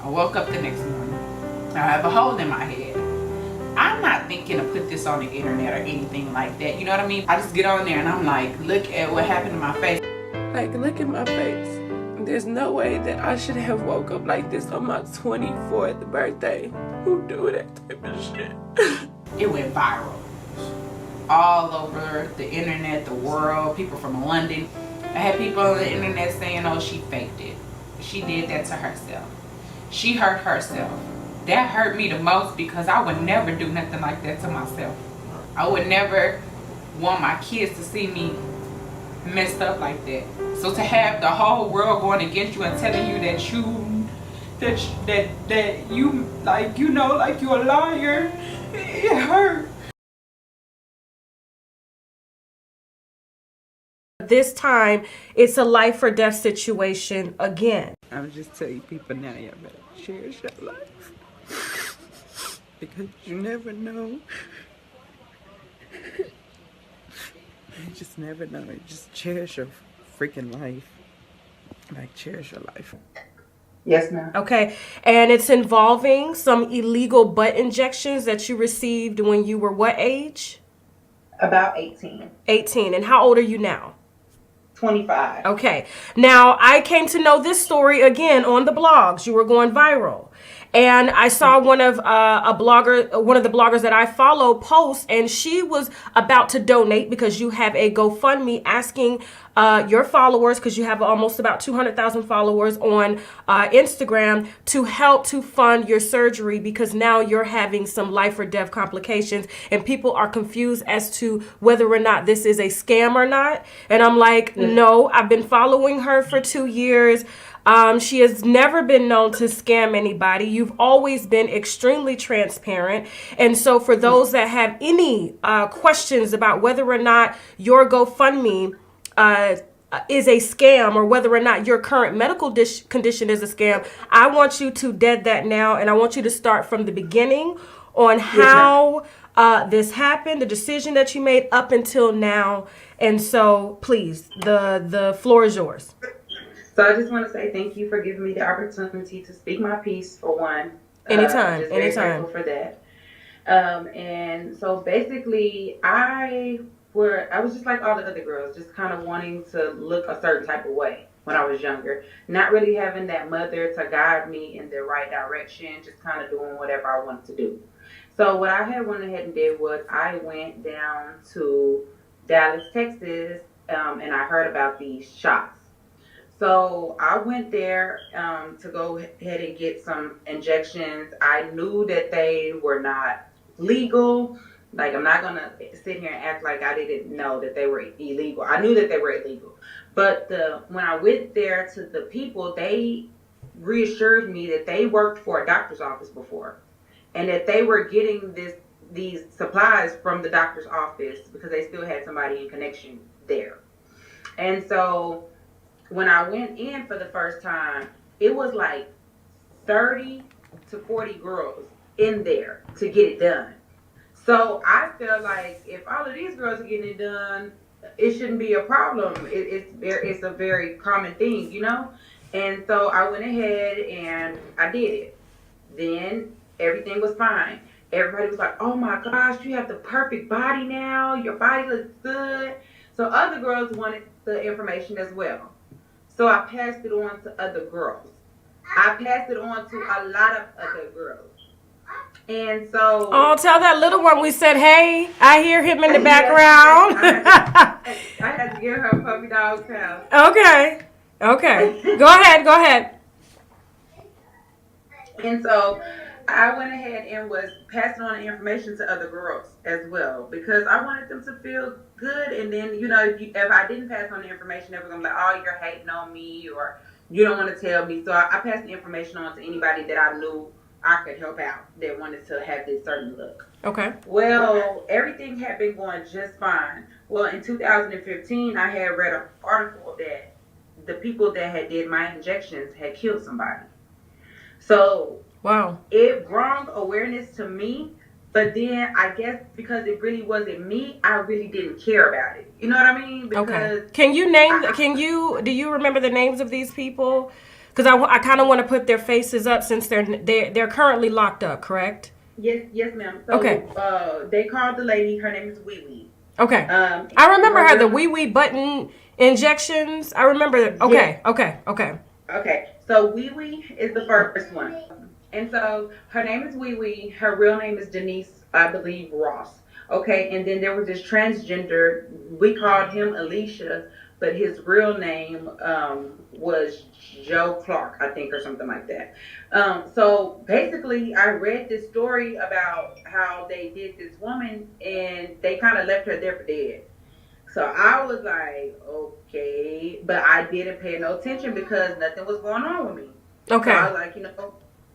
I woke up the next morning. I have a hole in my head. I'm not thinking to put this on the internet or anything like that. You know what I mean? I just get on there and I'm like, look at what happened to my face. Like, look at my face. There's no way that I should have woke up like this on my 24th birthday. Who do that type of shit? It went viral. All over the internet, the world, people from London. I had people on the internet saying, oh, she faked it. She did that to herself. She hurt herself. That hurt me the most because I would never do nothing like that to myself. I would never want my kids to see me messed up like that. So to have the whole world going against you and telling you that you like, you know, like you're a liar, it hurt. This time, it's a life or death situation again. I would just tell you people now, y'all better cherish your life. Because you never know. You just never know. Just cherish your freaking life. Like, cherish your life. Yes, ma'am. Okay, and it's involving some illegal butt injections that you received when you were what age? About 18. 18. And how old are you now? 25. Okay. Now, I came to know this story again on the blogs. You were going viral. And I saw one of the bloggers that I follow post, and she was about to donate because you have a GoFundMe asking your followers, because you have almost about 200,000 followers on Instagram, to help to fund your surgery because now you're having some life or death complications and people are confused as to whether or not this is a scam or not. And I'm like, no, I've been following her for 2 years. She has never been known to scam anybody. You've always been extremely transparent. And so for those that have any questions about whether or not your GoFundMe is a scam or whether or not your current medical condition is a scam, I want you to dead that now. And I want you to start from the beginning on how this happened, the decision that you made up until now. And so please, the floor is yours. So I just want to say thank you for giving me the opportunity to speak my piece, for one. Anytime, just very anytime. grateful for that. And so basically, I was just like all the other girls, just kind of wanting to look a certain type of way when I was younger. Not really having that mother to guide me in the right direction, just kind of doing whatever I wanted to do. So what I had went ahead and did was I went down to Dallas, Texas, and I heard about these shots. So I went there to go ahead and get some injections. I knew that they were not legal. Like, I'm not going to sit here and act like I didn't know that they were illegal. I knew that they were illegal. But when I went there to the people, they reassured me that they worked for a doctor's office before. And that they were getting these supplies from the doctor's office because they still had somebody in connection there. And so when I went in for the first time, it was like 30 to 40 girls in there to get it done. So I feel like if all of these girls are getting it done, it shouldn't be a problem. It's a very common thing, you know? And so I went ahead and I did it. Then everything was fine. Everybody was like, oh my gosh, you have the perfect body now. Your body looks good. So other girls wanted the information as well. So I passed it on to other girls. I passed it on to a lot of other girls. And so... Oh, tell that little one we said, hey, I hear him in the background. I had to give her a puppy dog tail. Okay. Go ahead. And so I went ahead and was passing on the information to other girls as well because I wanted them to feel good. And then, you know, if I didn't pass on the information, they were going to be like, oh, you're hating on me or you don't want to tell me. So I passed the information on to anybody that I knew I could help out that wanted to have this certain look. Okay. Well, everything had been going just fine. Well, in 2015, I had read an article that the people that had did my injections had killed somebody. So wow, it brought awareness to me, but then I guess because it really wasn't me, I really didn't care about it. You know what I mean? Because okay. Can you name? Do you remember the names of these people Because I kind of want to put their faces up since they're currently locked up, correct? Yes, ma'am. Okay. So they called the lady. Her name is Wee Wee. Okay. Um, I remember her her the real wee wee button injections. I remember. yes. Okay. Okay. So Wee Wee is the first one, and so her name is Wee Wee. Her real name is Denise, I believe, Ross. Okay, and then there was this transgender. We called him Alicia, but his real name was Joe Clark, I think, or something like that. So basically, I read this story about how they did this woman and they kind of left her there for dead. So I was like, okay, but I didn't pay no attention because nothing was going on with me. So I Okay. was like,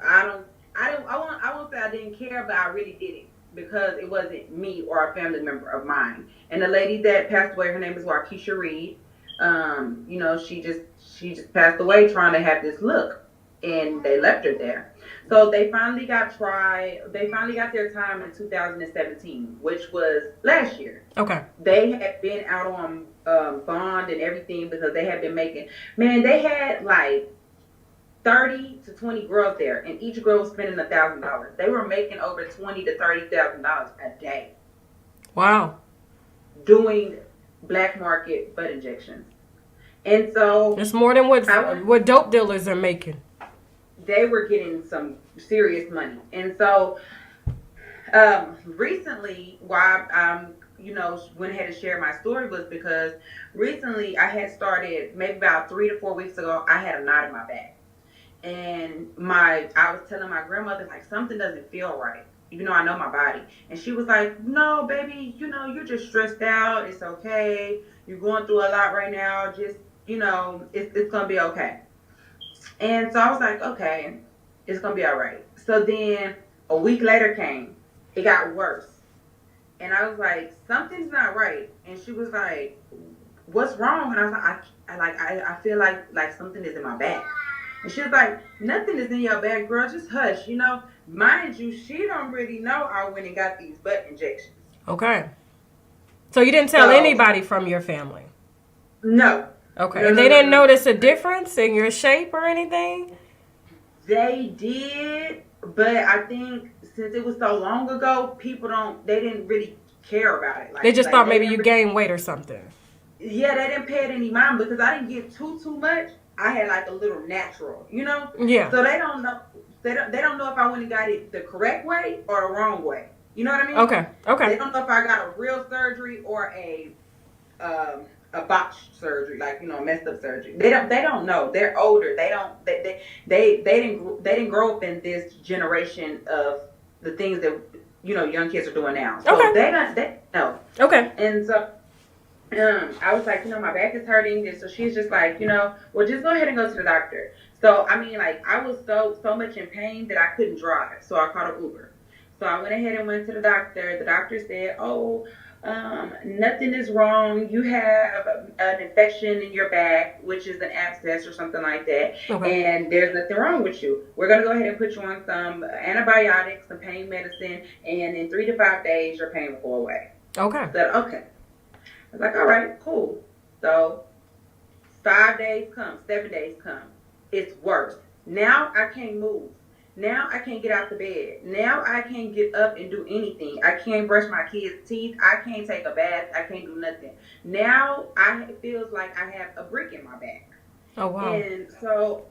I don't, I won't say I didn't care, but I really didn't because it wasn't me or a family member of mine. And the lady that passed away, her name is Waukesha Reed. She just passed away trying to have this look, and they left her there. So they finally got tried. They finally got their time in 2017, which was last year. Okay. They had been out on bond and everything because they had been making. Man, they had like 30 to 20 girls there, and each girl was spending $1,000. They were making over $20,000 to $30,000 a day Wow. doing black market butt injections. And so It's more than I was what dope dealers are making. they were getting some serious money. And so recently, why went ahead and shared my story was because recently I had started maybe about 3 to 4 weeks ago. I had a knot in my back, and I was telling my grandmother like something doesn't feel right. I know my body, and she was like, "No, baby, you're just stressed out. It's okay. You're going through a lot right now. Just it's gonna be okay." And so I was like, okay, it's gonna be all right. So then a week later came, it got worse. And I was like, something's not right. And she was like, what's wrong? And I was like, I feel like something is in my back. And she was like, nothing is in your back, girl. Just hush. Mind you, she don't really know I went and got these butt injections. Okay. So you didn't tell So anybody from your family? no, Okay. no, And no, they no, didn't no. notice a difference in your shape or anything? They did, but I think since it was so long ago, they didn't really care about it. They Like, just like thought they maybe didn't you really, gained weight or something. yeah, they didn't pay it any mind because I didn't get too much. I had like a little natural. Yeah. So they don't know. They don't know if I went and got it the correct way or the wrong way. You know what I mean? Okay. They Okay. don't know if I got a real surgery or a botched surgery, like messed up surgery. They don't know. They're older. They didn't grow up in this generation of the things that young kids are doing now. So Okay. they know. Okay. And so I was like, my back is hurting. And so she's just like, well, just go ahead and go to the doctor. So I mean, like, I was so much in pain that I couldn't drive, so I called an Uber. So I went ahead and went to the doctor. The doctor said, oh, nothing is wrong. You have an infection in your back, which is an abscess or something like that, Okay. and there's nothing wrong with you. We're gonna go ahead and put you on some antibiotics, some pain medicine, and in 3 to 5 days, your pain will go away. Okay. I said, okay. I was like, all right, cool. So 5 days come, 7 days come. It's worse. Now I can't move. Now I can't get out the bed. Now I can't get up and do anything. I can't brush my kids' teeth. I can't take a bath. I can't do nothing. Now it feels like I have a brick in my back. Oh, wow. And so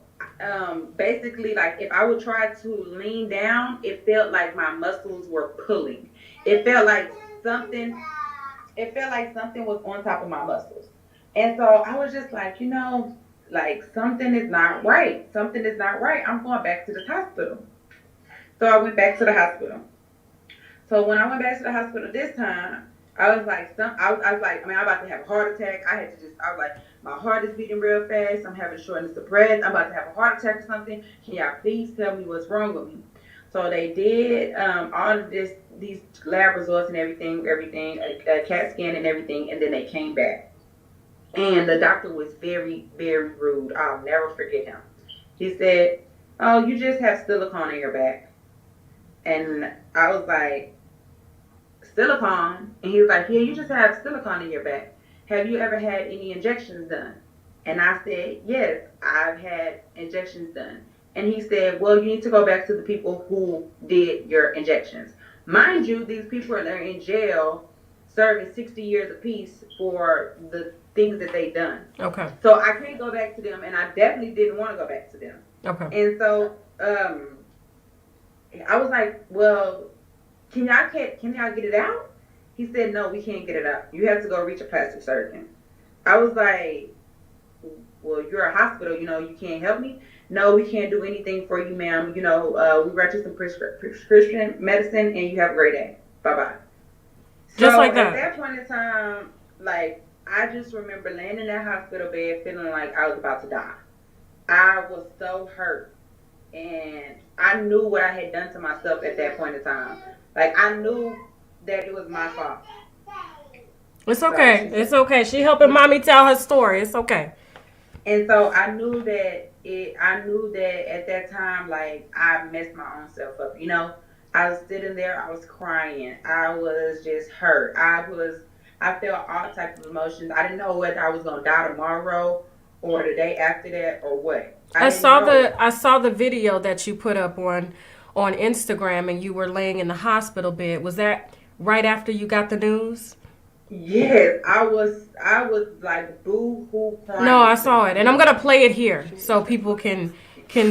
basically, like, if I would try to lean down, it felt like my muscles were pulling. It felt like something was on top of my muscles. And so I was just like, like something is not right. Something is not right. I'm going back to the hospital. So I went back to the hospital. So when I went back to the hospital this time, I was like, I was like, I mean, I'm about to have a heart attack. I was like, my heart is beating real fast. I'm having shortness of breath. I'm about to have a heart attack or something. Can y'all please tell me what's wrong with me? So they did all of these lab results and everything, a CAT scan and everything, and then they came back. And the doctor was very, very rude. I'll never forget him. He said, oh, you just have silicone in your back. And I was like, silicone? And he was like, yeah, you just have silicone in your back. Have you ever had any injections done? And I said, yes, I've had injections done. And he said, well, you need to go back to the people who did your injections. Mind you, these people are in jail serving 60 years apiece for the things that they done. Okay. So I can't go back to them, and I definitely didn't want to go back to them. Okay. And so I was like, well, can y'all get it out? He said, no, we can't get it out. You have to go reach a plastic surgeon. I was like, well, you're a hospital, you can't help me. No, we can't do anything for you, ma'am. We write you some prescription medicine, and you have a great day. Bye bye. Just So like at that. that point in time, like, I just remember laying in that hospital bed feeling like I was about to die. I was so hurt, and I knew what I had done to myself at that point in time. Like, I knew that it was my fault. It's Sorry, okay. she It's said. okay. She helping mommy tell her story. It's okay. And so I knew that at that time, like, I messed my own self up. I was sitting there, I was crying, I was just hurt. I felt all types of emotions. I didn't know whether I was gonna die tomorrow or the day after that or what. I didn't know. I saw the video that you put up on Instagram, and you were laying in the hospital bed. Was that right after you got the news? Yes, I was like boo hoo No, I crying to saw it, and I'm gonna play it here so people can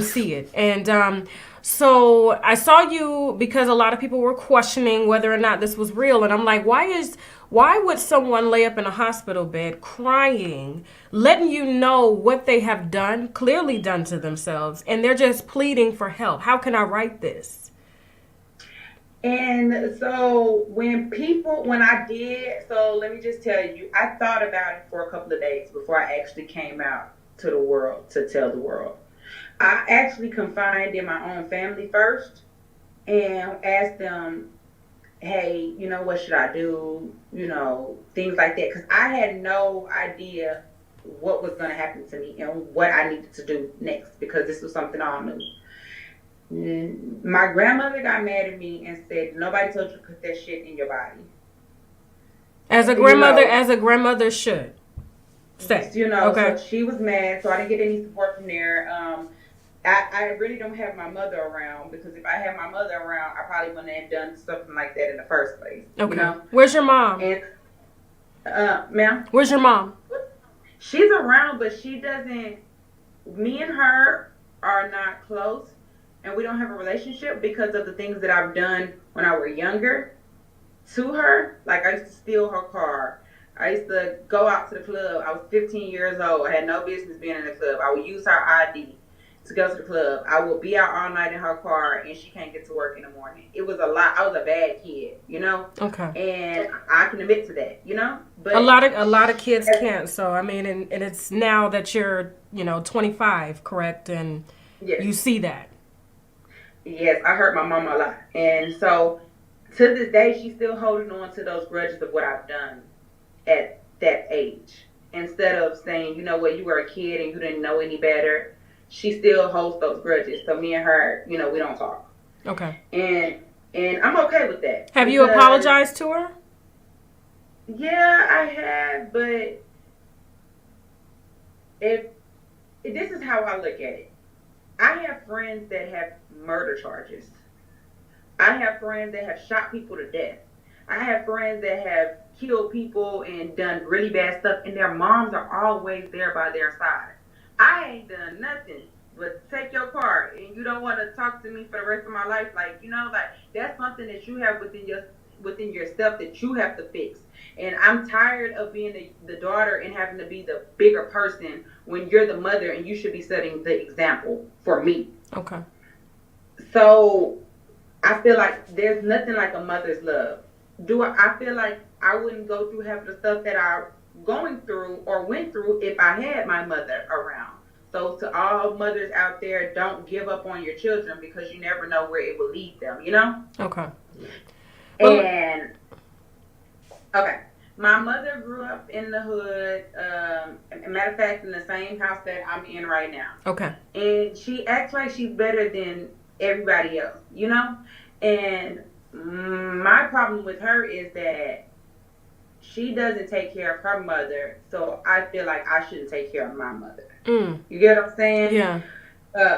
see it. And so I saw you because a lot of people were questioning whether or not this was real, and I'm like, why would someone lay up in a hospital bed crying, letting you know what they have done, clearly done to themselves, and they're just pleading for help? How can I write this? And so when I did, so let me just tell you, I thought about it for a couple of days before I actually came out to the world to tell the world. I actually confined in my own family first and asked them, hey, what should I do? Things like that. Because I had no idea what was going to happen to me and what I needed to do next because this was something all new. My grandmother got mad at me and said, nobody told you to put that shit in your body. As a grandmother should say. So Okay. she was mad, so I didn't get any support from there. I really don't have my mother around because if I had my mother around, I probably wouldn't have done something like that in the first place. Okay. Where's your mom? And, ma'am? Where's your mom? She's around, but she doesn't, me and her are not close, and we don't have a relationship because of the things that I've done when I was younger to her. Like, I used to steal her car. I used to go out to the club. I was 15 years old. I had no business being in the club. I would use her ID to go to the club. I would be out all night in her car, and she can't get to work in the morning. It was a lot. I was a bad kid. Okay. And I can admit to that. But a lot of kids can't. So I mean, and it's now that you're 25, correct, and yes. you see that. Yes, I hurt my mama a lot, and so to this day, she's still holding on to those grudges of what I've done at that age. Instead of saying, you know what, you were a kid and you didn't know any better, she still holds those grudges. So me and her, we don't talk. Okay. And I'm okay with that. Have you apologized to her? Yeah, I have, but if this is how I look at it. I have friends that have murder charges. I have friends that have shot people to death. I have friends that have killed people and done really bad stuff, and their moms are always there by their side. I ain't done nothing but take your car, and you don't want to talk to me for the rest of my life. Like, that's something that you have within yourself that you have to fix. And I'm tired of being the daughter and having to be the bigger person when you're the mother and you should be setting the example for me. Okay. So I feel like there's nothing like a mother's love. I feel like I wouldn't go through half the stuff that I'm going through or went through if I had my mother around. So to all mothers out there, don't give up on your children because you never know where it will lead them, Okay. And okay, my mother grew up in the hood. Matter of fact, in the same house that I'm in right now. Okay. And she acts like she's better than everybody else, And my problem with her is that she doesn't take care of her mother, so I feel like I shouldn't take care of my mother. Mm. You get what I'm saying? Yeah.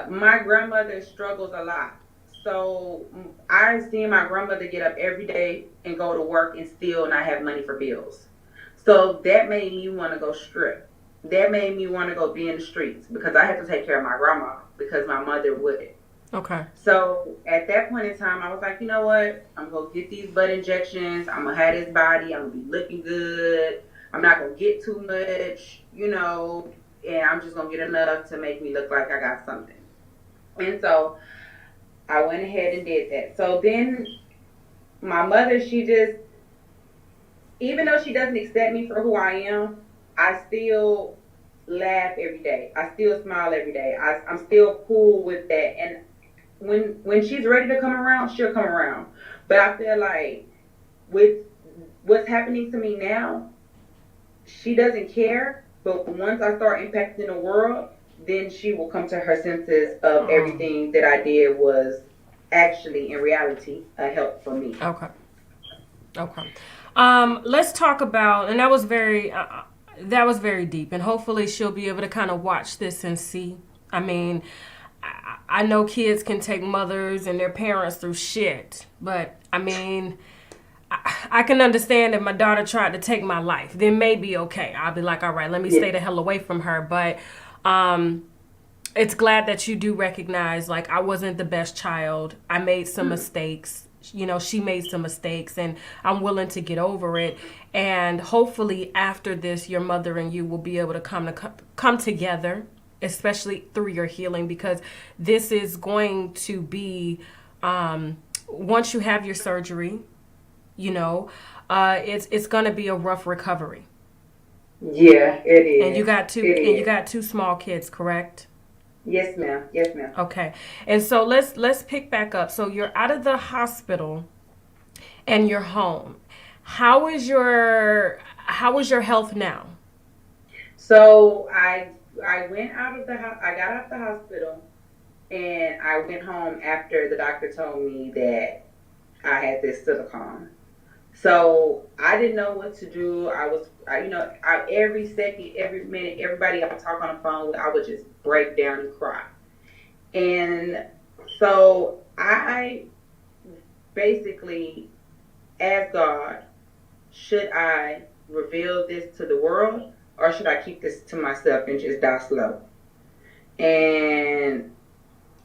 My grandmother struggles a lot. So I seen my grandmother get up every day and go to work and still not have money for bills. So that made me want to go strip. That made me want to go be in the streets because I had to take care of my grandma because my mother wouldn't. Okay. So at that point in time, I was like, you know what? I'm gonna get these butt injections. I'm gonna have this body. I'm gonna be looking good. I'm not gonna get too much, and I'm just gonna get enough to make me look like I got something. And so I went ahead and did that. So then my mother, she just, even though she doesn't accept me for who I am, I still laugh every day. I still smile every day. I'm still cool with that. And when she's ready to come around, she'll come around. But I feel like with what's happening to me now, she doesn't care. But once I start impacting the world, then she will come to her senses of Oh. everything that I did was actually in reality a help for me. Okay. Okay. Let's talk about, and that was very deep, and hopefully she'll be able to kind of watch this and see. I mean, I know kids can take mothers and their parents through shit, but I mean, I can understand if my daughter tried to take my life, then maybe okay. I'll be like, all right, let me Yeah. stay the hell away from her. But it's glad that you do recognize, like, I wasn't the best child. I made some mistakes. She made some mistakes, and I'm willing to get over it. And hopefully, after this, your mother and you will be able to come together, especially through your healing, because this is going to be once you have your surgery, it's going to be a rough recovery. Yeah, it And you is. got two It and you is. got two small kids, correct? Yes, ma'am. Yes, ma'am. Okay. And so let's pick back up. So you're out of the hospital and you're home. How is your health now? So I went out of the I got out the hospital and I went home after the doctor told me that I had this silicone. So I didn't know what to do. Every second, every minute, everybody I would talk on the phone with, I would just break down and cry. And so I basically asked God, should I reveal this to the world or should I keep this to myself and just die slow? And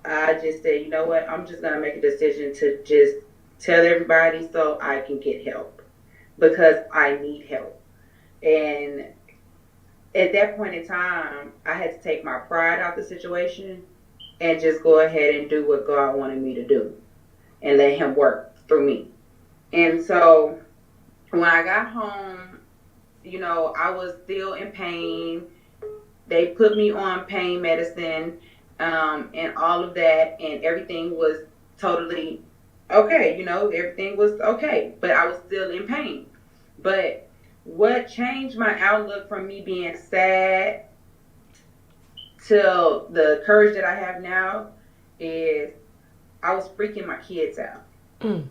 I just said, you know what? I'm just going to make a decision to just tell everybody so I can get help because I need help. And at that point in time, I had to take my pride out the situation and just go ahead and do what God wanted me to do and let Him work through me. And so when I got home, I was still in pain. They put me on pain medicine and all of that, and everything was totally okay. Everything was okay, but I was still in pain. But what changed my outlook from me being sad to the courage that I have now is I was freaking my kids out Mm.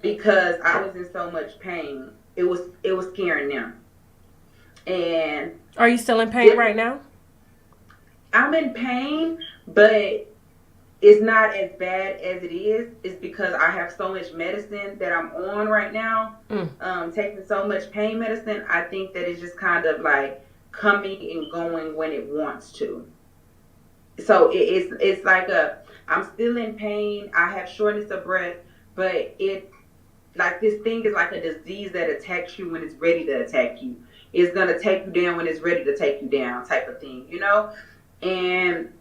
because I was in so much pain. It was scaring them. And Are you still in pain right now? I'm in pain, but it's not as bad as it is. It's because I have so much medicine that I'm on right now. Taking so much pain medicine, I think that it's just kind of like coming and going when it wants to. So it's like I'm still in pain. I have shortness of breath, but it like this thing is like a disease that attacks you when it's ready to attack you. It's gonna take you down when it's ready to take you down, type of thing. And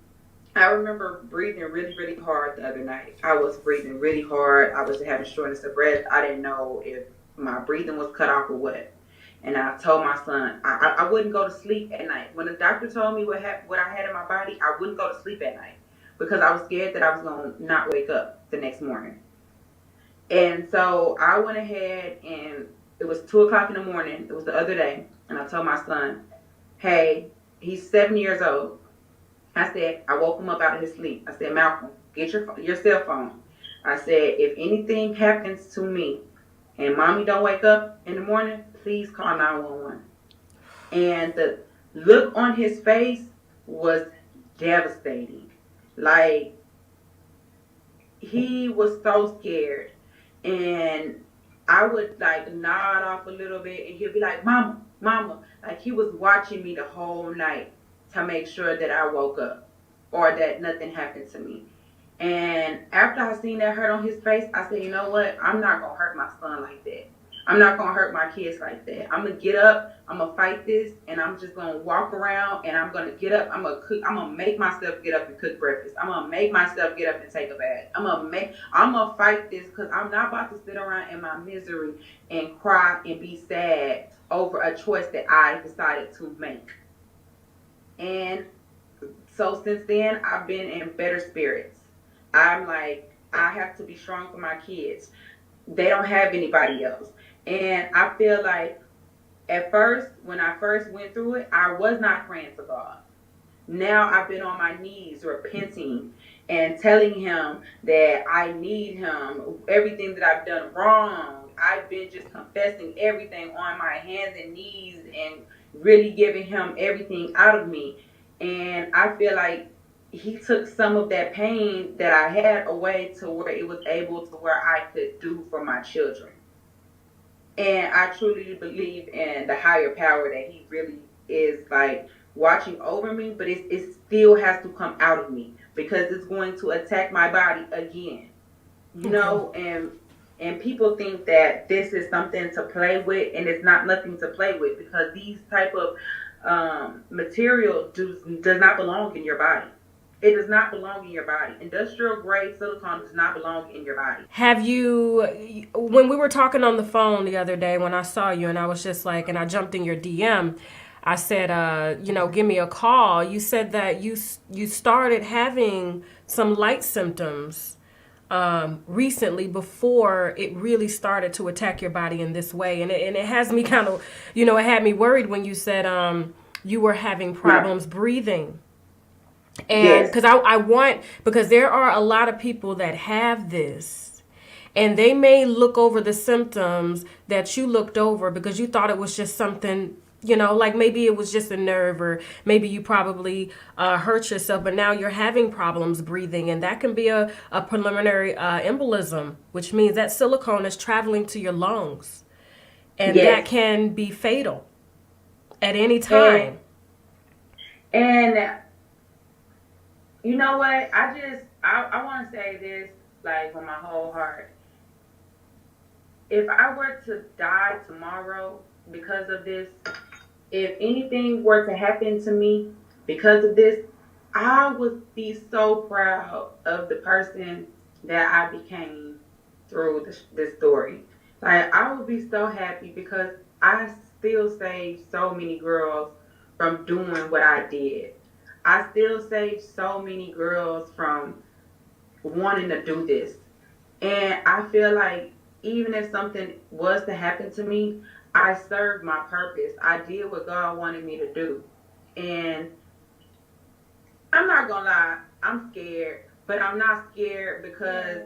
I remember breathing really, really hard the other night. I was breathing really hard. I was having shortness of breath. I didn't know if my breathing was cut off or what. And I told my son I wouldn't go to sleep at night. When the doctor told me what I had in my body, I wouldn't go to sleep at night because I was scared that I was going to not wake up the next morning. And so I went ahead and it was 2 o'clock in the morning. It was the other day. And I told my son, hey, he's 7 years old. I said, I woke him up out of his sleep. I said, Malcolm, get your cell phone. I said, if anything happens to me and mommy don't wake up in the morning, please call 911. And the look on his face was devastating. Like, he was so scared. And I would like nod off a little bit and he'll be like, Mama, Mama. Like, he was watching me the whole night to make sure that I woke up or that nothing happened to me. And after I seen that hurt on his face, I said, you know what? I'm not gonna hurt my son like that. I'm not gonna hurt my kids like that. I'm gonna get up, I'm gonna fight this, and I'm just gonna walk around and I'm gonna get up, I'm gonna cook, I'm gonna make myself get up and cook breakfast. I'm gonna make myself get up and take a bath. I'm gonna fight this because I'm not about to sit around in my misery and cry and be sad over a choice that I decided to make. And so since then, I've been in better spirits. I'm like, I have to be strong for my kids. They don't have anybody else. And I feel like at first, when I first went through it, I was not praying to God. Now I've been on my knees repenting and telling him that I need him, everything that I've done wrong. I've been just confessing everything on my hands and knees and really giving him everything out of me. And I feel like he took some of that pain that I had away to where it was able to where I could do for my children. And I truly believe in the higher power that he really is like watching over me, but it still has to come out of me because it's going to attack my body again. You Okay. know, and people think that this is something to play with, and it's not nothing to play with because these type of material does not belong in your body. It does not belong in your body. Industrial grade silicone does not belong in your body. Have you, when we were talking on the phone the other day when I saw you and I was just like, and I jumped in your DM, I said, give me a call. You said that you started having some light symptoms recently before it really started to attack your body in this way. And it has me kind of, it had me worried when you said you were having My problems breathing. And yes, because there are a lot of people that have this and they may look over the symptoms that you looked over because you thought it was just something, like maybe it was just a nerve or maybe you probably hurt yourself, but now you're having problems breathing. And that can be a preliminary embolism, which means that silicone is traveling to your lungs. And that yes. can be fatal at any And time. and you know what? I want to say this like with my whole heart. If I were to die tomorrow because of this, if anything were to happen to me because of this, I would be so proud of the person that I became through this story. Like, I would be so happy because I still saved so many girls from doing what I did. I still saved so many girls from wanting to do this. And I feel like even if something was to happen to me, I served my purpose. I did what God wanted me to do. And I'm not gonna lie, I'm scared, but I'm not scared because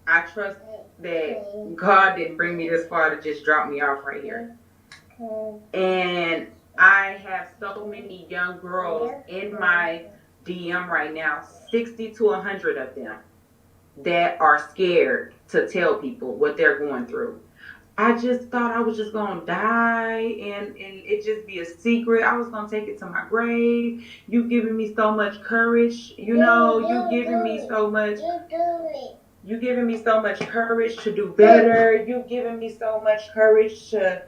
I trust that God didn't bring me this far to just drop me off right here. And I have so many young girls in my DM right now, 60 to 100 of them, that are scared to tell people what they're going through. I just thought I was just gonna die and it just be a secret. I was gonna take it to my grave. You giving me so much courage, you giving me so much courage to do better. You giving me so much courage to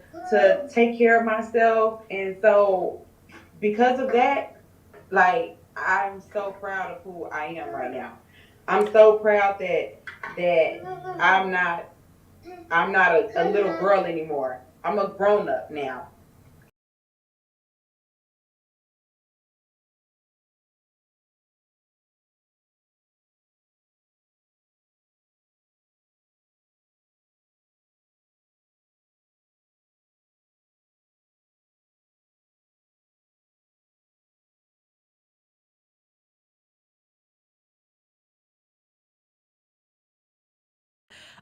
take care of myself. And so because of that, like, I'm so proud of who I am right now. I'm so proud that I'm not a little girl anymore. I'm a grown up now.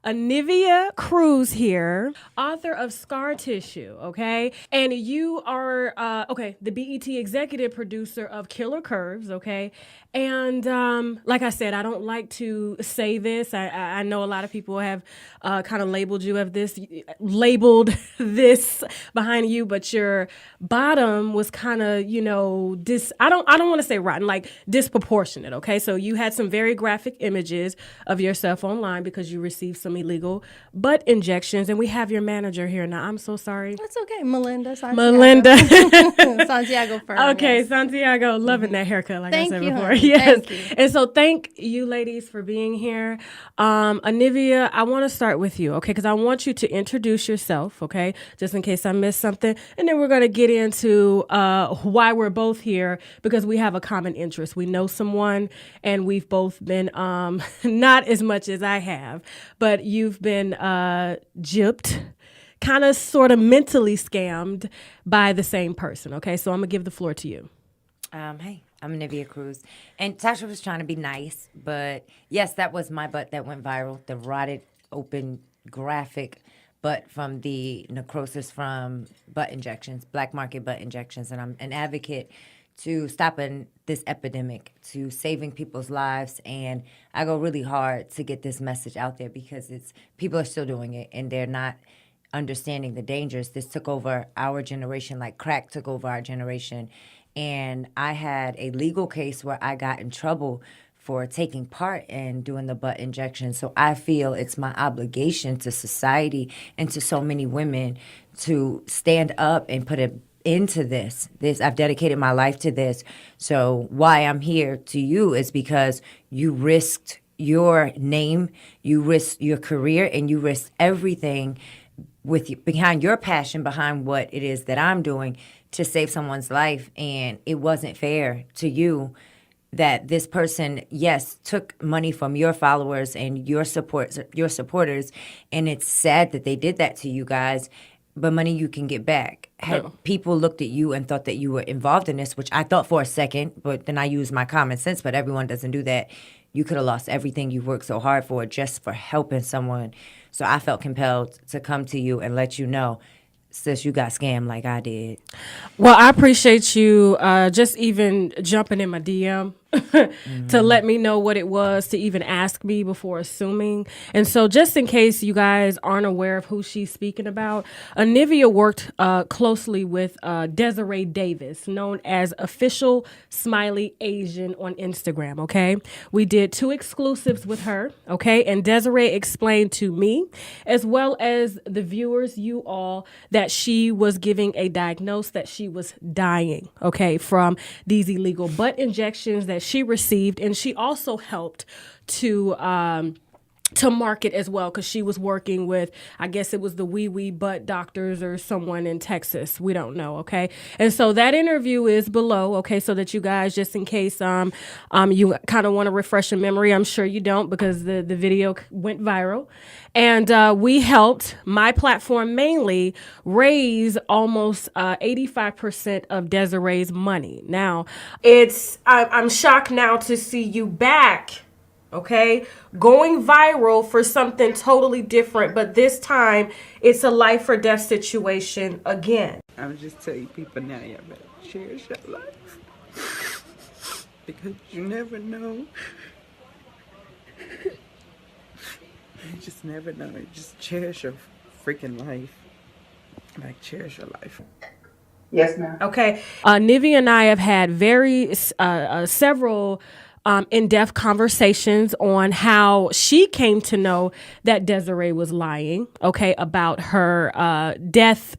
Anivia Cruz here, author of Scar Tissue, okay? And you are, the BET executive producer of Killer Curves, okay? And like I said, I don't like to say this. I know a lot of people have kind of labeled this behind you, but your bottom was kind of, I don't want to say rotten, like disproportionate, okay? So you had some very graphic images of yourself online because you received some illegal butt injections, and we have your manager here now. I'm so sorry. That's okay. Melinda. Santiago firm. Okay, yes. Santiago, loving that haircut, like Thank I said you, before. honey. Yes. Thank you. And so thank you ladies for being here. Anivia, I want to start with you, okay? Because I want you to introduce yourself, okay? Just in case I missed something. And then we're going to get into why we're both here, because we have a common interest. We know someone, and we've both been, not as much as I have, but you've been gypped, kind of sort of mentally scammed by the same person, okay? So I'm going to give the floor to you. Hey, I'm Anivia Cruz. And Tasha was trying to be nice, but yes, that was my butt that went viral. The rotted, open, graphic butt from the necrosis from butt injections, black market butt injections. And I'm an advocate to stopping this epidemic, to saving people's lives. And I go really hard to get this message out there because people are still doing it and they're not understanding the dangers. This took over our generation like crack took over our generation. And I had a legal case where I got in trouble for taking part in doing the butt injection. So I feel it's my obligation to society and to so many women to stand up and put an end to this. I've dedicated my life to this. So why I'm here to you is because you risked your name, you risked your career, and you risked everything behind your passion, behind what it is that I'm doing to save someone's life. And it wasn't fair to you that this person, yes, took money from your followers and your supporters. And it's sad that they did that to you guys, but money you can get back. Had people looked at you and thought that you were involved in this, which I thought for a second, but then I used my common sense, but everyone doesn't do that. You could have lost everything you've worked so hard for just for helping someone. So I felt compelled to come to you and let you know, sis, you got scammed like I did. Well, I appreciate you just even jumping in my DM to let me know what it was, to even ask me before assuming. And so just in case you guys aren't aware of who she's speaking about, Anivia worked closely with Desiree Davis, known as Official Smiley Asian on Instagram, okay? We did 2 exclusives with her, okay? And Desiree explained to me, as well as the viewers, you all, that she was giving a diagnosis that she was dying, okay, from these illegal butt injections that she received. And she also helped to market as well, because she was working with, I guess it was the wee butt doctors or someone in Texas. We don't know, okay? And so that interview is below, okay, so that you guys, just in case you kind of want to refresh your memory, I'm sure you don't, because the video went viral. And we helped, my platform mainly, raise almost 85% of Desiree's money. Now, I'm shocked now to see you back, okay, going viral for something totally different, but this time it's a life or death situation again. I would just tell you people now, y'all better cherish your life. Because you never know. You just never know. Just cherish your freaking life. Like, cherish your life. Yes, ma'am. Okay. Anivia and I have had several in-depth conversations on how she came to know that Desiree was lying, okay, about her death,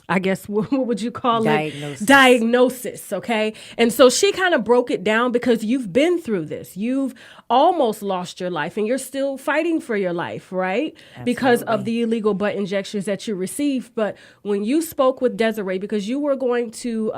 I guess, what would you call it? Diagnosis, okay? And so she kind of broke it down, because you've been through this. You've almost lost your life, and you're still fighting for your life, right? Absolutely. Because of the illegal butt injections that you received. But when you spoke with Desiree, because you were going to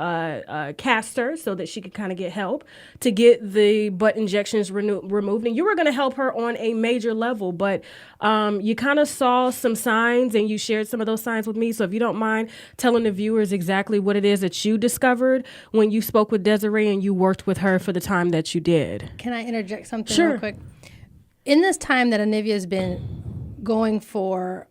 cast her so that she could kind of get help to get the butt injections removed, and you were going to help her on a major level, but you kind of saw some signs, and you shared some of those signs with me. So if you don't mind telling the viewers exactly what it is that you discovered when you spoke with Desiree and you worked with her for the time that you did. Can I interject something Sure. real quick? In this time that Anivia has been going for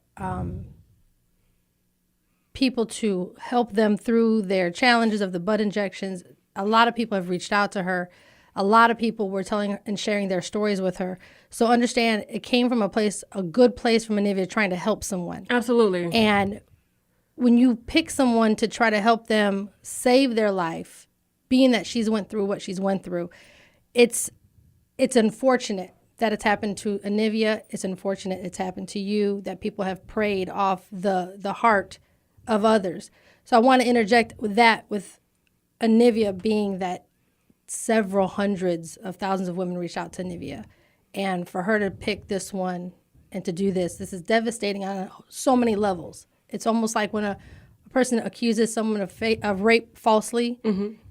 people to help them through their challenges of the butt injections. A lot of people have reached out to her. A lot of people were telling her and sharing their stories with her. So understand, it came from a good place from Anivia trying to help someone. Absolutely. And when you pick someone to try to help them save their life, being that she's went through what she's went through, it's unfortunate that it's happened to Anivia. It's unfortunate it's happened to you, that people have preyed off the heart of others. So I want to interject with that, with Anivia being that several hundreds of thousands of women reached out to Anivia. And for her to pick this one and to do this is devastating on so many levels. It's almost like when a person accuses someone of rape falsely,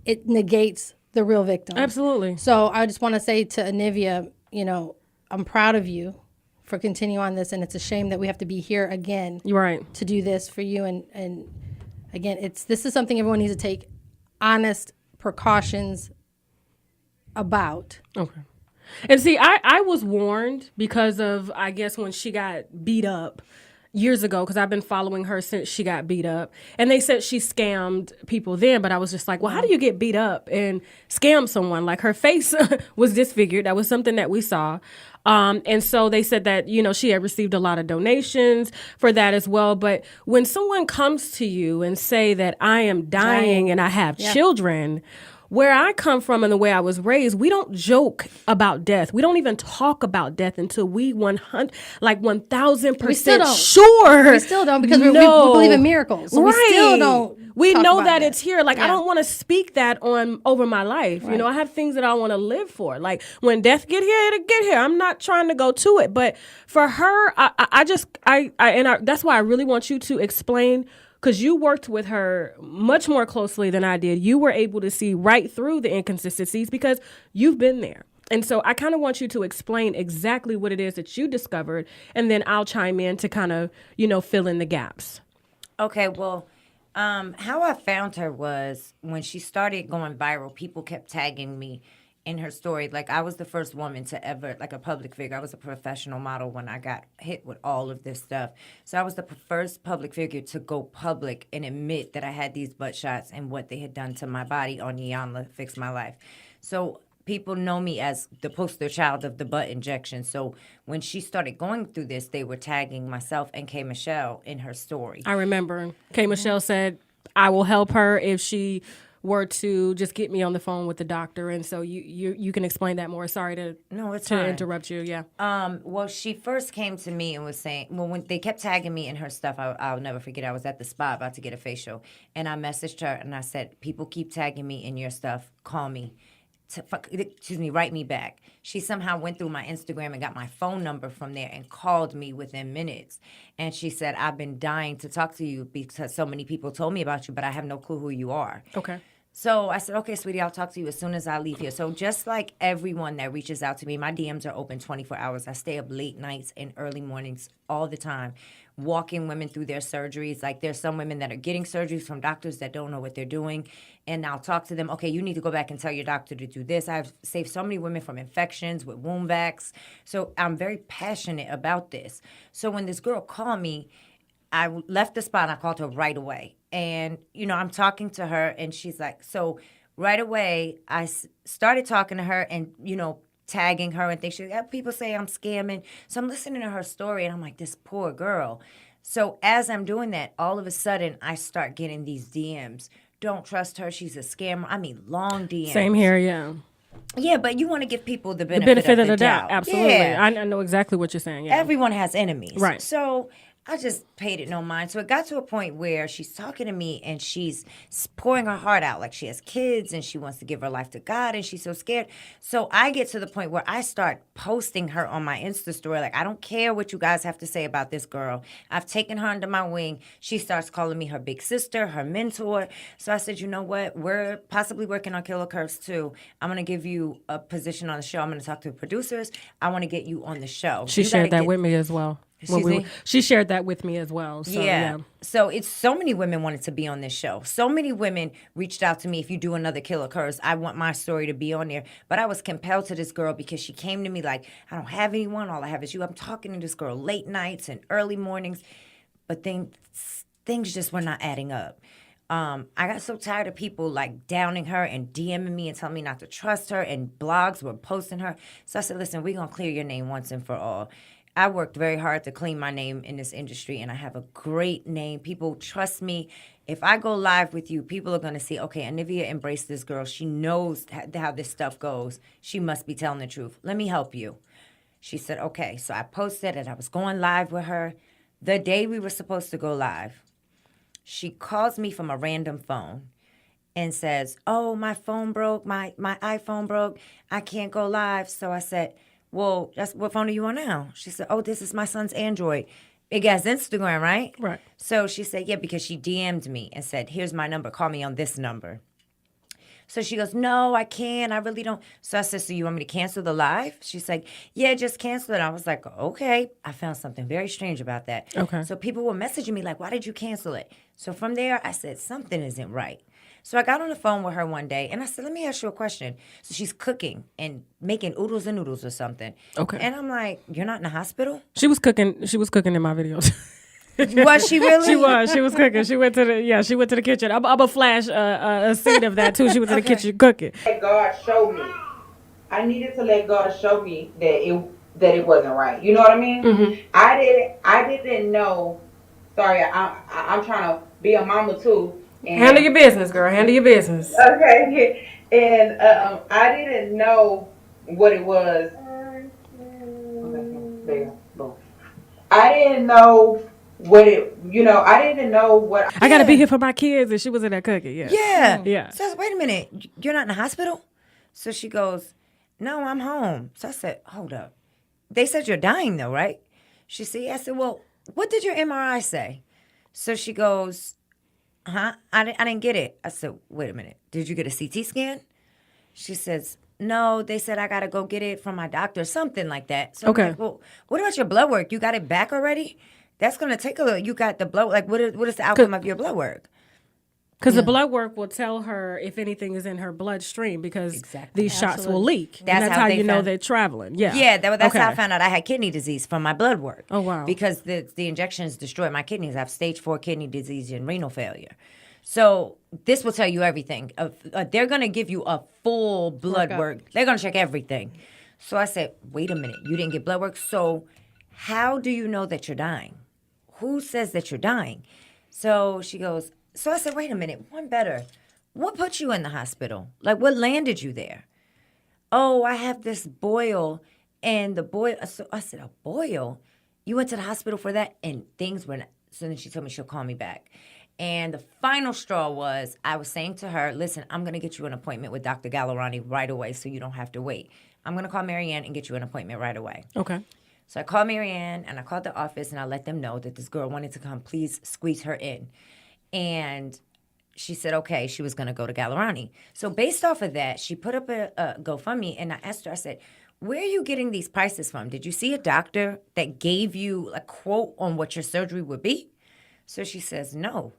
it negates the real victim. Absolutely. So I just want to say to Anivia, I'm proud of you for continuing on this, and it's a shame that we have to be here again. You're right. To do this for you, and again, this is something everyone needs to take honest precautions about. Okay. And see, I was warned because of, I guess, when she got beat up years ago, because I've been following her since she got beat up. And they said she scammed people then, but I was just like, well, how do you get beat up and scam someone? Like, her face was disfigured. That was something that we saw. And so they said that, she had received a lot of donations for that as well. But when someone comes to you and say that I am dying and I have children, where I come from and the way I was raised, we don't joke about death. We don't even talk about death until we 1,000% sure. We still don't, because we believe in miracles. So we still don't. We know that it's here. Like, I don't want to speak that over my life. Right. I have things that I want to live for. Like, when death get here, it'll get here. I'm not trying to go to it. But for her, that's why I really want you to explain, because you worked with her much more closely than I did. You were able to see right through the inconsistencies because you've been there. And so I kind of want you to explain exactly what it is that you discovered, and then I'll chime in to kind of, fill in the gaps. Okay, well, how I found her was when she started going viral, people kept tagging me in her story. Like, I was the first woman to ever, like a public figure. I was a professional model when I got hit with all of this stuff. So I was the first public figure to go public and admit that I had these butt shots and what they had done to my body on Yanla Fix My Life. So people know me as the poster child of the butt injection. So when she started going through this, they were tagging myself and K. Michelle in her story. I remember K. Michelle said, I will help her if she were to just get me on the phone with the doctor. And so you can explain that more. Sorry to interrupt you. Yeah. Well, she first came to me and was saying, when they kept tagging me in her stuff, I'll never forget. I was at the spa about to get a facial, and I messaged her and I said, people keep tagging me in your stuff. Call me. Write me back. She somehow went through my Instagram and got my phone number from there and called me within minutes. And she said, I've been dying to talk to you because so many people told me about you, but I have no clue who you are. Okay. So I said, okay, sweetie, I'll talk to you as soon as I leave here. So just like everyone that reaches out to me, my DMs are open 24 hours. I stay up late nights and early mornings all the time, walking women through their surgeries. Like, there's some women that are getting surgeries from doctors that don't know what they're doing. And I'll talk to them, okay, you need to go back and tell your doctor to do this. I've saved so many women from infections with wound vacs. So I'm very passionate about this. So when this girl called me, I left the spot and I called her right away. And, I'm talking to her and she's like, so right away I started talking to her and, tagging her and things. She's like, people say I'm scamming. So I'm listening to her story and I'm like, this poor girl. So as I'm doing that, all of a sudden I start getting these DMs. Don't trust her. She's a scammer. I mean, long DMs. Same here, yeah. Yeah, but you want to give people the benefit of the doubt. Absolutely. Yeah. I know exactly what you're saying. Yeah. Everyone has enemies. Right. So I just paid it no mind. So it got to a point where she's talking to me and she's pouring her heart out. Like, she has kids and she wants to give her life to God and she's so scared. So I get to the point where I start posting her on my Insta story. Like, I don't care what you guys have to say about this girl. I've taken her under my wing. She starts calling me her big sister, her mentor. So I said, you know what? We're possibly working on Killer Curves too. I'm going to give you a position on the show. I'm going to talk to the producers. I want to get you on the show. She shared that with me as well. She shared that with me as well. So, yeah. So it's so many women wanted to be on this show. So many women reached out to me. If you do another Killer Curse, I want my story to be on there. But I was compelled to this girl because she came to me like, I don't have anyone. All I have is you. I'm talking to this girl late nights and early mornings. But things just were not adding up. I got so tired of people like downing her and DMing me and telling me not to trust her, and blogs were posting her. So I said, listen, we're going to clear your name once and for all. I worked very hard to clean my name in this industry, and I have a great name. People trust me. If I go live with you, people are going to see, okay, Anivia embraced this girl. She knows how this stuff goes. She must be telling the truth. Let me help you. She said, okay. So I posted and I was going live with her. The day we were supposed to go live, she calls me from a random phone and says, oh, my phone broke. My iPhone broke. I can't go live. So I said, well, what phone are you on now? She said, oh, this is my son's Android. It has Instagram, right? Right. So she said, yeah, because she DM'd me and said, here's my number. Call me on this number. So she goes, no, I can't. I really don't. So I said, so you want me to cancel the live? She's like, yeah, just cancel it. I was like, okay. I found something very strange about that. Okay. So people were messaging me like, why did you cancel it? So from there, I said, something isn't right. So I got on the phone with her one day, and I said, let me ask you a question. So she's cooking and making oodles and noodles or something. Okay. And I'm like, you're not in the hospital? She was cooking in my videos. Was she really? She was cooking. She went to the kitchen. I'm going to flash a scene of that, too. She was in the kitchen cooking. Let God show me. I needed to let God show me that it wasn't right. You know what I mean? Mm-hmm. I didn't know. Sorry, I'm trying to be a mama too. And, Handle your business, girl. Handle your business. Okay. And I didn't know what it was. Okay, I didn't know what I didn't know what. I got to be here for my kids, and she was in there cooking. Yeah. Yeah. Yeah. So I said, wait a minute, you're not in the hospital? So she goes, no, I'm home. So I said, hold up. They said you're dying though, right? She said, yeah. I said, well, what did your MRI say? So she goes, huh? I didn't get it. I said, wait a minute. Did you get a CT scan? She says, no, they said I got to go get it from my doctor, something like that. So okay. I'm like, well, what about your blood work? You got it back already? That's going to take a look. You got the blood, like what is the outcome of your blood work? Because the blood work will tell her if anything is in her bloodstream, because these shots will leak. That's how you know they're traveling. Yeah. Yeah, that's how I found out I had kidney disease from my blood work. Oh, wow. Because the injections destroyed my kidneys. I have stage 4 kidney disease and renal failure. So this will tell you everything. They're going to give you a full blood work. They're going to check everything. So I said, wait a minute. You didn't get blood work? So how do you know that you're dying? Who says that you're dying? So she goes, so I said, wait a minute, one better. What put you in the hospital? Like, what landed you there? Oh, I have this boil, and the boil. So I said, a boil? You went to the hospital for that? And things were not. So then she told me she'll call me back. And the final straw was, I was saying to her, listen, I'm going to get you an appointment with Dr. Gallerani right away so you don't have to wait. I'm going to call Marianne and get you an appointment right away. Okay. So I called Marianne, and I called the office, and I let them know that this girl wanted to come. Please squeeze her in. And she said, okay, she was going to go to Gallerani. So based off of that, she put up a GoFundMe, and I asked her, I said, where are you getting these prices from? Did you see a doctor that gave you a quote on what your surgery would be? So she says, no.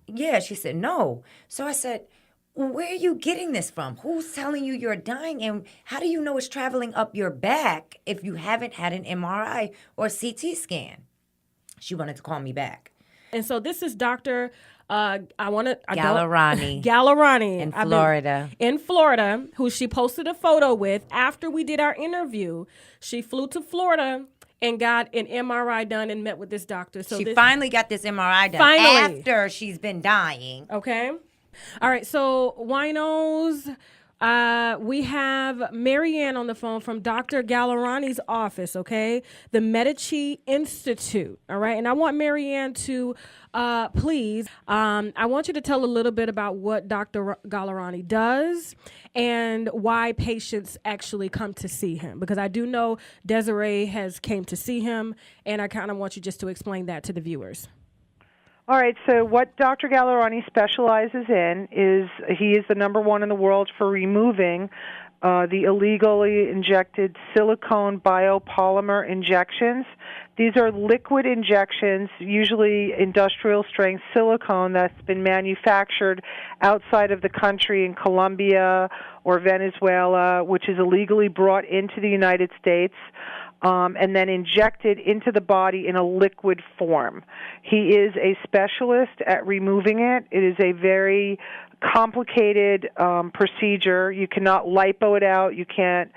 Yeah, she said, no. So I said, well, where are you getting this from? Who's telling you you're dying? And how do you know it's traveling up your back if you haven't had an MRI or CT scan? She wanted to call me back. And so this is Dr. Gallerani. Gallerani. In Florida. In Florida, who she posted a photo with after we did our interview. She flew to Florida and got an MRI done and met with this doctor. So she finally got this MRI done after she's been dying. Okay. All right. So, winos, we have Marianne on the phone from Dr. Gallerani's office, okay? The Medici Institute, all right? And I want Marianne to, please, I want you to tell a little bit about what Dr. Gallerani does and why patients actually come to see him. Because I do know Desiree has came to see him, and I kind of want you just to explain that to the viewers. All right, so what Dr. Gallerani specializes in is he is the number one in the world for removing the illegally injected silicone biopolymer injections These are liquid injections, usually industrial strength silicone that's been manufactured outside of the country in Colombia or Venezuela, which is illegally brought into the United States. And then injected into the body in a liquid form. He is a specialist at removing it. It is a very complicated procedure. You cannot lipo it out. You can't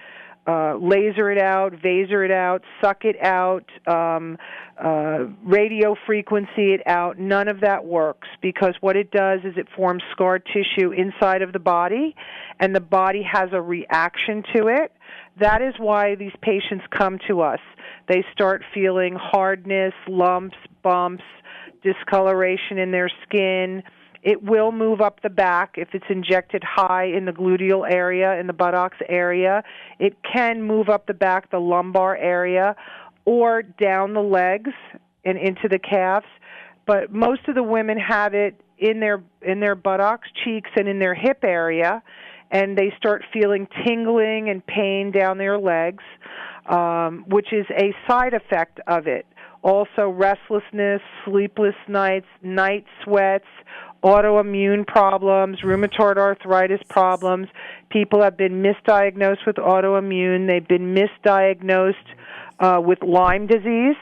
laser it out, vaser it out, suck it out, radio frequency it out. None of that works, because what it does is it forms scar tissue inside of the body, and the body has a reaction to it. That is why these patients come to us. They start feeling hardness, lumps, bumps, discoloration in their skin. It will move up the back if it's injected high in the gluteal area, in the buttocks area. It can move up the back, the lumbar area, or down the legs and into the calves. But most of the women have it in their buttocks, cheeks, and in their hip area, and they start feeling tingling and pain down their legs, which is a side effect of it. Also, restlessness, sleepless nights, night sweats, autoimmune problems, rheumatoid arthritis problems. People have been misdiagnosed with autoimmune. They've been misdiagnosed with Lyme disease,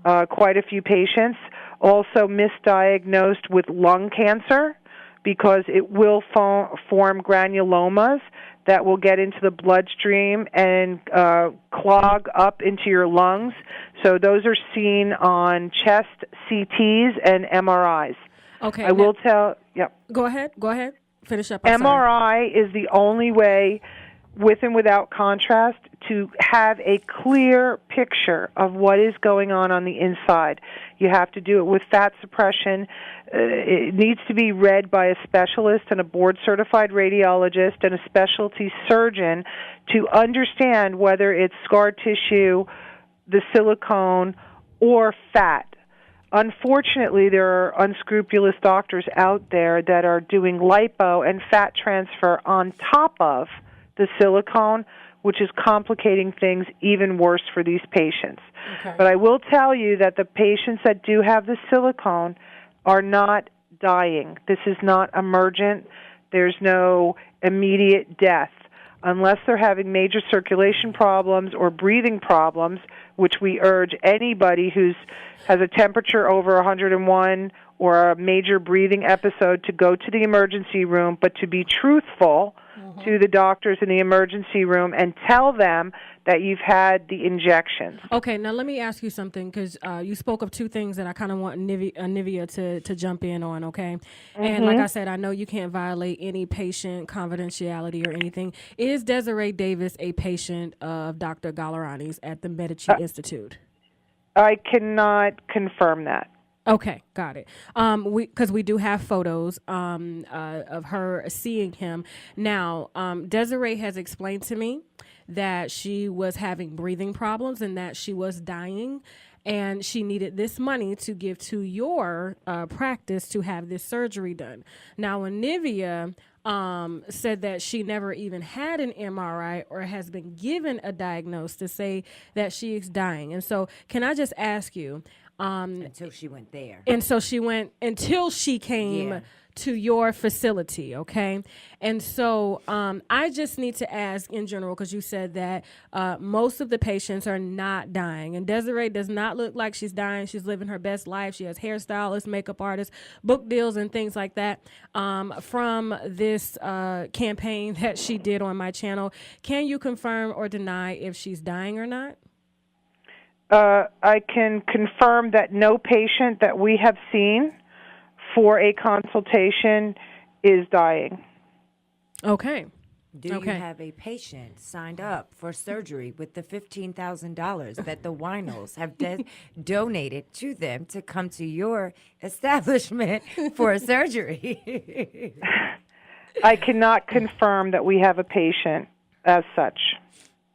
quite a few patients. Also misdiagnosed with lung cancer, because it will form granulomas that will get into the bloodstream and clog up into your lungs. So those are seen on chest CTs and MRIs. Okay. I will tell, yep. Go ahead. Finish up. I'm MRI is the only way, with and without contrast, to have a clear picture of what is going on the inside. You have to do it with fat suppression. It needs to be read by a specialist and a board-certified radiologist and a specialty surgeon to understand whether it's scar tissue, the silicone, or fat. Unfortunately, there are unscrupulous doctors out there that are doing lipo and fat transfer on top of the silicone, which is complicating things even worse for these patients. Okay. But I will tell you that the patients that do have the silicone are not dying. This is not emergent. There's no immediate death. Unless they're having major circulation problems or breathing problems, which we urge anybody who has a temperature over 101 or a major breathing episode to go to the emergency room, but to be truthful to the doctors in the emergency room and tell them that you've had the injections. Okay, now let me ask you something, because you spoke of two things that I kind of want Anivia to jump in on, okay? And like I said, I know you can't violate any patient confidentiality or anything. Is Desiree Davis a patient of Dr. Gallerani's at the Medici Institute? I cannot confirm that. Okay, got it. Because we do have photos of her seeing him. Now, Desiree has explained to me that she was having breathing problems and that she was dying, and she needed this money to give to your practice to have this surgery done. Now, Anivia said that she never even had an MRI or has been given a diagnosis to say that she is dying. And so, can I just ask you? Until she went there. And so she went until she came to your facility, okay? And so I just need to ask in general, because you said that most of the patients are not dying. And Desiree does not look like she's dying. She's living her best life. She has hairstylists, makeup artists, book deals, and things like that from this campaign that she did on my channel. Can you confirm or deny if she's dying or not? I can confirm that no patient that we have seen for a consultation is dying. Okay. Do you have a patient signed up for surgery with the $15,000 that the Winos have donated to them to come to your establishment for a surgery? I cannot confirm that we have a patient as such.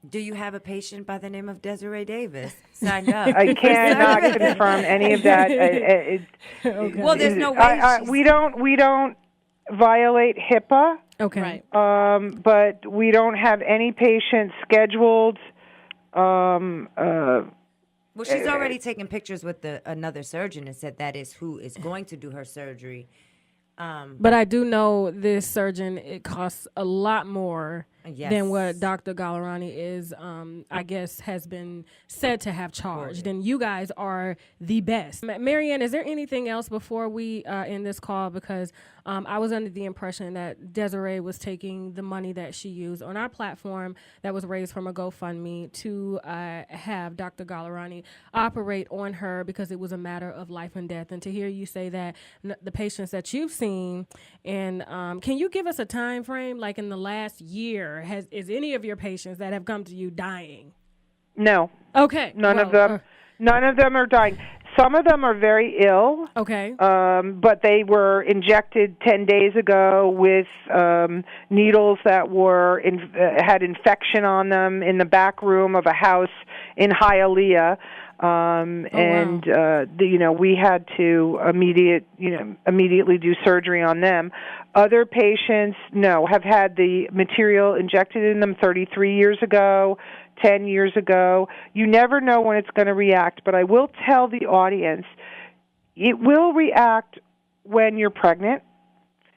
Do you have a patient by the name of Desiree Davis signed up? I cannot confirm any of that. Okay. Well, there's no way. We don't violate HIPAA. Okay. Right. But we don't have any patients scheduled Well, she's already taken pictures with another surgeon and said that is who is going to do her surgery. But I do know this surgeon, it costs a lot more than what Dr. Gallerani is, I guess, has been said to have charged. And you guys are the best. Marianne, is there anything else before we end this call? Because I was under the impression that Desiree was taking the money that she used on our platform that was raised from a GoFundMe to have Dr. Gallerani operate on her because it was a matter of life and death. And to hear you say that the patients that you've seen, and can you give us a time frame, like in the last year, is any of your patients that have come to you dying? No. Okay. None of them are dying. Some of them are very ill. Okay. But they were injected 10 days ago with needles that were had infection on them in the back room of a house in Hialeah. We had to immediately do surgery on them. Other patients, have had the material injected in them 33 years ago, 10 years ago. You never know when it's going to react, but I will tell the audience, it will react when you're pregnant.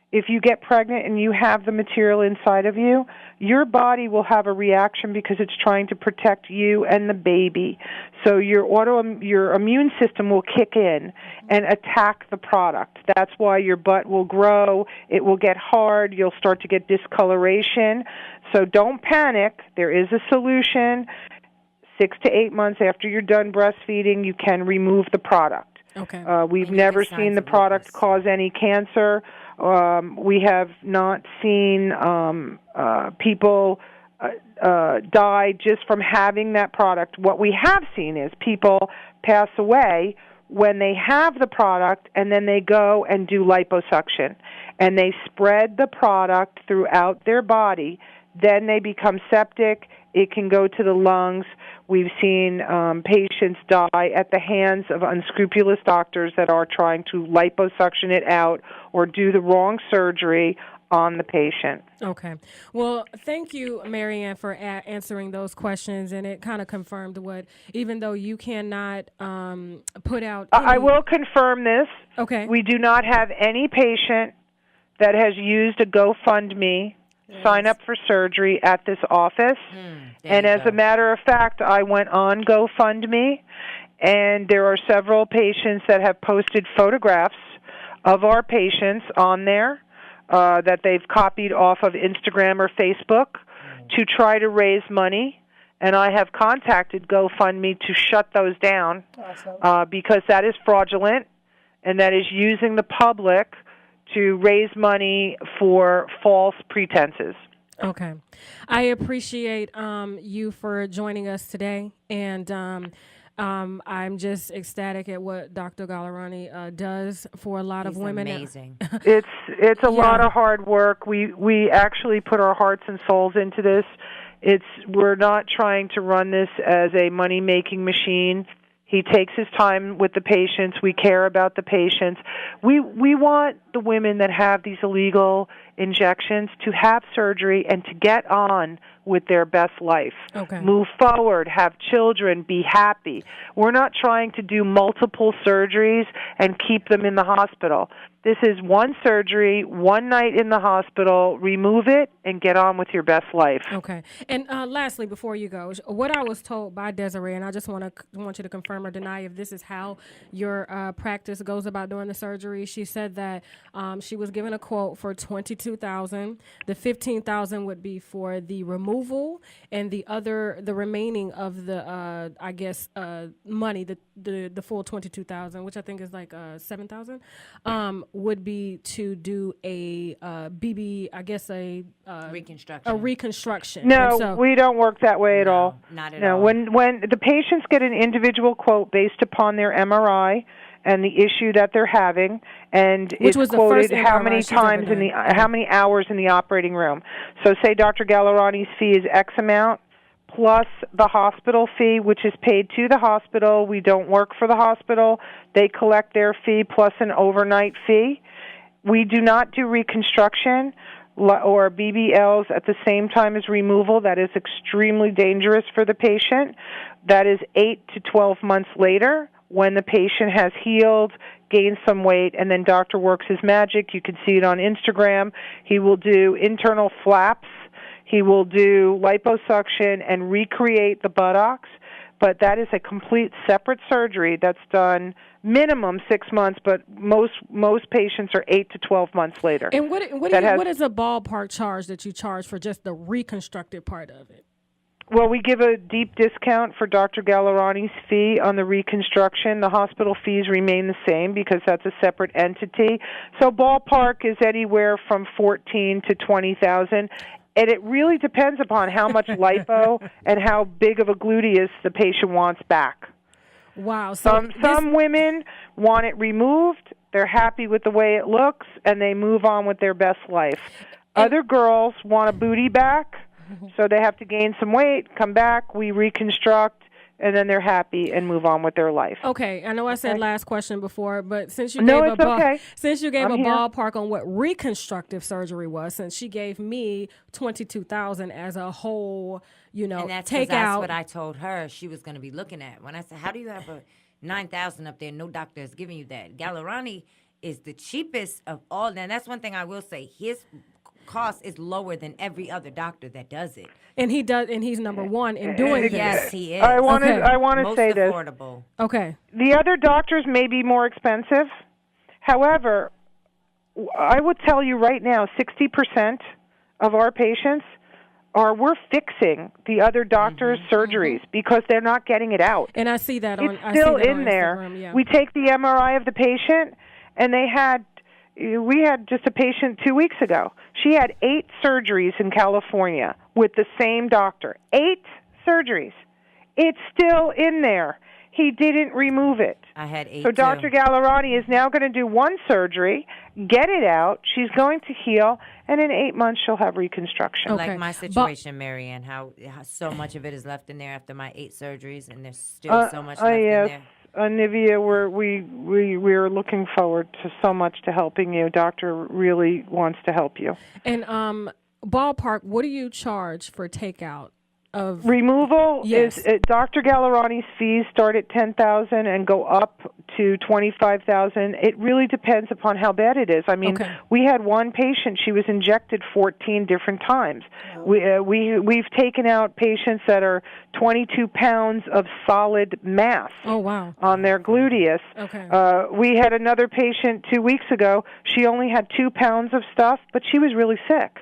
If you get pregnant and you have the material inside of you, your body will have a reaction because it's trying to protect you and the baby. So your immune system will kick in and attack the product. That's why your butt will grow, it will get hard, you'll start to get discoloration. So don't panic. There is a solution. 6 to 8 months after you're done breastfeeding, you can remove the product. Okay. We've never seen the product cause any cancer. We have not seen people die just from having that product. What we have seen is people pass away when they have the product and then they go and do liposuction and they spread the product throughout their body. Then they become septic. It can go to the lungs. We've seen patients die at the hands of unscrupulous doctors that are trying to liposuction it out or do the wrong surgery on the patient. Okay. Well, thank you, Marianne, for answering those questions, and it kind of confirmed what, even though you cannot put out... I will confirm this. Okay. We do not have any patient that has used a GoFundMe sign up for surgery at this office. And as a matter of fact, I went on GoFundMe, and there are several patients that have posted photographs of our patients on there that they've copied off of Instagram or Facebook to try to raise money. And I have contacted GoFundMe to shut those down because that is fraudulent, and that is using the public to raise money for false pretenses. Okay. I appreciate you for joining us today, and I'm just ecstatic at what Dr. Gallerani does for a lot of women. Amazing. It's a lot of hard work. We actually put our hearts and souls into this. We're not trying to run this as a money-making machine. He takes his time with the patients. We care about the patients. We want the women that have these illegal injections to have surgery and to get on with their best life. Okay. Move forward, have children, be happy. We're not trying to do multiple surgeries and keep them in the hospital. This is one surgery, one night in the hospital, remove it, and get on with your best life. Okay. And lastly, before you go, what I was told by Desiree, and I just want you to confirm or deny if this is how your practice goes about doing the surgery. She said that she was given a quote for $22,000. The $15,000 would be for the removal, and the remaining of the money, the full $22,000, which I think is like $7,000. Would be to do a BB, I guess a reconstruction. No, we don't work that way at all. Not at all. When the patients get an individual quote based upon their MRI and the issue that they're having, and it's quoted how many times how many hours in the operating room. So say Dr. Gallerani's fee is X amount, plus the hospital fee, which is paid to the hospital. We don't work for the hospital. They collect their fee plus an overnight fee. We do not do reconstruction. or BBLs at the same time as removal. That is extremely dangerous for the patient. That is 8 to 12 months later when the patient has healed, gained some weight, and then doctor works his magic. You can see it on Instagram. He will do internal flaps. He will do liposuction and recreate the buttocks. But that is a complete separate surgery that's done minimum 6 months, but most patients are 8 to 12 months later. And what is a ballpark charge that you charge for just the reconstructed part of it? Well, we give a deep discount for Dr. Gallerani's fee on the reconstruction. The hospital fees remain the same because that's a separate entity. So ballpark is anywhere from 14 to 20,000. And it really depends upon how much lipo and how big of a gluteus the patient wants back. Wow. So some women want it removed, they're happy with the way it looks, and they move on with their best life. Other girls want a booty back, so they have to gain some weight, come back, we reconstruct, and then they're happy and move on with their life. Okay, I know I said last question before, but since you No, gave it's okay. since you gave I'm a here. ballpark on what reconstructive surgery was, since she gave me 22,000 as a whole, And that's 'cause that's what I told her she was going to be looking at. When I said, how do you have a 9,000 up there? No doctor is giving you that. Gallerani is the cheapest of all. And that's one thing I will say. His cost is lower than every other doctor that does it. And he does, and he's number one in doing this. Yes, he is. I want Okay. to Most say this. affordable. Okay. The other doctors may be more expensive. However, I would tell you right now, 60% of our patients we're fixing the other doctors' surgeries because they're not getting it out. And I see that on. It's I see still that in on there. Instagram, yeah. We take the MRI of the patient, and we had just a patient 2 weeks ago. She had 8 surgeries in California with the same doctor. 8 surgeries. It's still in there. He didn't remove it. I had 8 So Dr. Gallerani is now going to do one surgery, get it out. She's going to heal, and in 8 months she'll have reconstruction. Okay. Like my situation, Marianne, how so much of it is left in there after my 8 surgeries, and there's still so much left in there. Anivia, we're looking forward to so much to helping you. Doctor really wants to help you. And ballpark, what do you charge for takeout of removal? Yes. Is Dr. Gallerani's fees start at $10,000 and go up to $25,000. It really depends upon how bad it is. I mean, we had one patient; she was injected 14 different times. We've taken out patients that are 22 pounds of solid mass. Oh wow! On their gluteus. Okay. We had another patient 2 weeks ago. She only had 2 pounds of stuff, but she was really sick.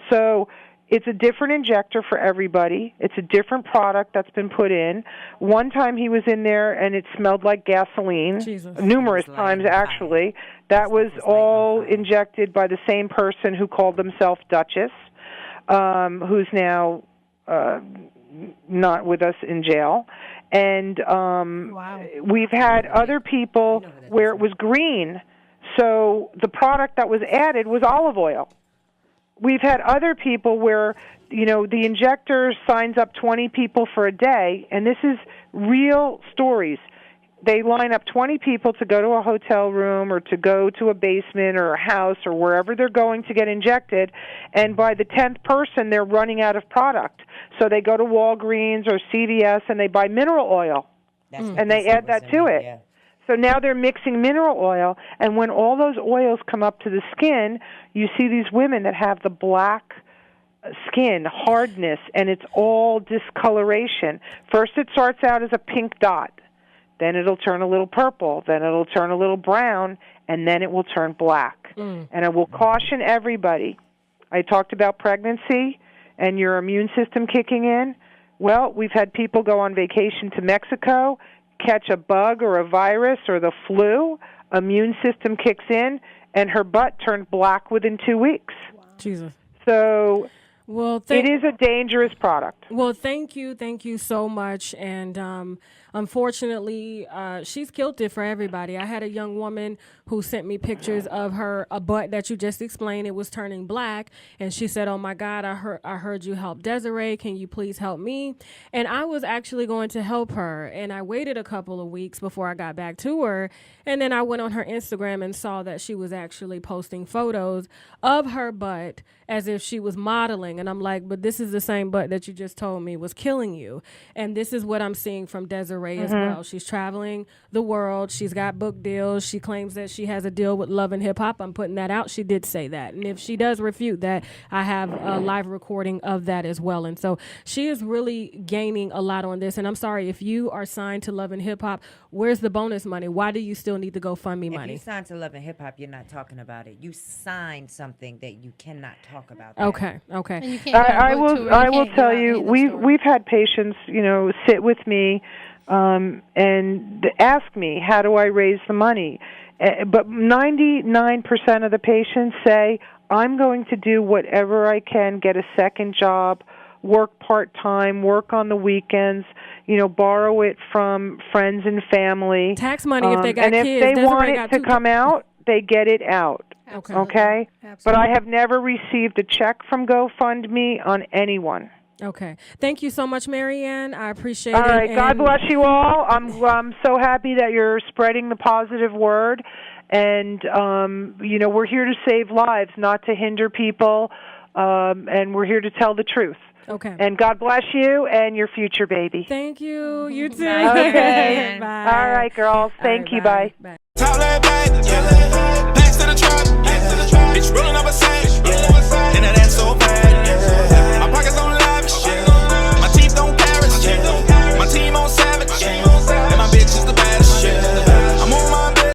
So it's a different injector for everybody. It's a different product that's been put in. One time he was in there and it smelled like gasoline. Jesus. Numerous times, actually. That was all injected by the same person who called themselves Duchess, who's now not with us in jail. And we've had other people where it was green, so the product that was added was olive oil. We've had other people where, the injector signs up 20 people for a day, and this is real stories. They line up 20 people to go to a hotel room or to go to a basement or a house or wherever they're going to get injected, and by the 10th person, they're running out of product. So they go to Walgreens or CVS and they buy mineral oil, and they add that to it. Yeah. So now they're mixing mineral oil, and when all those oils come up to the skin, you see these women that have the black skin, hardness, and it's all discoloration. First it starts out as a pink dot. Then it'll turn a little purple. Then it'll turn a little brown, and then it will turn black. And I will caution everybody. I talked about pregnancy and your immune system kicking in. Well, we've had people go on vacation to Mexico, catch a bug or a virus or the flu, immune system kicks in, and her butt turned black within 2 weeks. Jesus. So Well, It is a dangerous product. Well, thank you so much. And unfortunately, she's killed it for everybody. I had a young woman who sent me pictures of a butt that you just explained. It was turning black, and she said, "Oh my God, I heard you help Desiree. Can you please help me?" And I was actually going to help her, and I waited a couple of weeks before I got back to her, and then I went on her Instagram and saw that she was actually posting photos of her butt as if she was modeling. And I'm like, but this is the same butt that you just told me was killing you. And this is what I'm seeing from Desiree as well. She's traveling the world. She's got book deals. She claims that she has a deal with Love and Hip Hop. I'm putting that out. She did say that. And if she does refute that, I have a live recording of that as well. And so she is really gaining a lot on this. And I'm sorry, if you are signed to Love and Hip Hop, where's the bonus money? Why do you still need the GoFundMe money? If you signed to Love and Hip Hop, you're not talking about it. You signed something that you cannot talk about. That. Okay. And you can't get a I book will. tour, you I will can't tell get out you, in the we've store. we've had patients, sit with me, and ask me, how do I raise the money? But 99% of the patients say, I'm going to do whatever I can, get a second job, work part-time, work on the weekends, borrow it from friends and family. Tax money if they got and if kids. they Desiree want got it to two come out, they get it out. Okay? But I have never received a check from GoFundMe on anyone. Okay. Thank you so much, Marianne. I appreciate All it. right. God And bless you all. I'm so happy that you're spreading the positive word. And, we're here to save lives, not to hinder people. And we're here to tell the truth. Okay. And God bless you and your future baby. Thank you. You too. Okay. Bye. All right, girls. Thank you. Bye. Bye. Top that bag, yeah. Pass to the truck, bitch rolling up a sack, yeah. And that ass so bad, yeah.